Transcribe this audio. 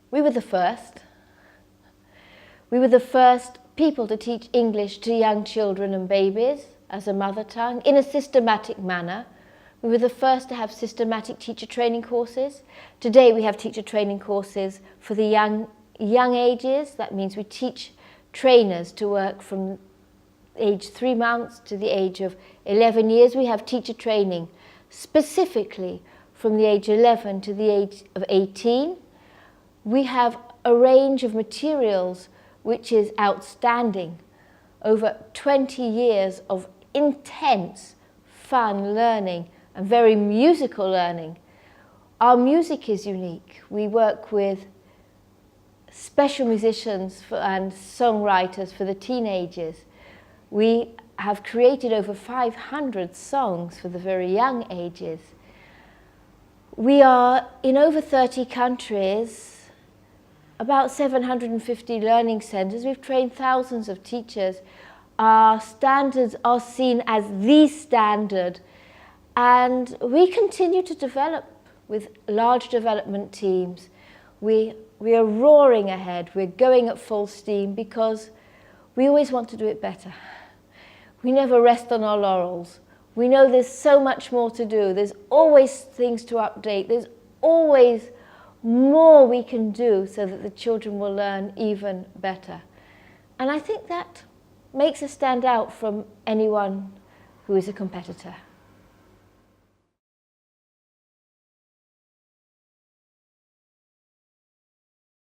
We were the first. We were the first people to teach English to young children and babies as a mother tongue in a systematic manner. We were the first to have systematic teacher training courses. Today we have teacher training courses for the young ages. That means we teach trainers to work from age 3 months to the age of 11 years. We have teacher training specifically from the age 11 to the age of 18. We have a range of materials which is outstanding. Over 20 years of intense, fun learning and very musical learning. Our music is unique. We work with special musicians and songwriters for the teenagers. We have created over 500 songs for the very young ages. We are in over 30 countries, about 750 learning centres. We've trained thousands of teachers. Our standards are seen as the standard, and we continue to develop with large development teams. We are roaring ahead. We're going at full steam because we always want to do it better. We never rest on our laurels. We know there's so much more to do. There's always things to update. There's always more we can do so that the children will learn even better. And I think that makes us stand out from anyone who is a competitor.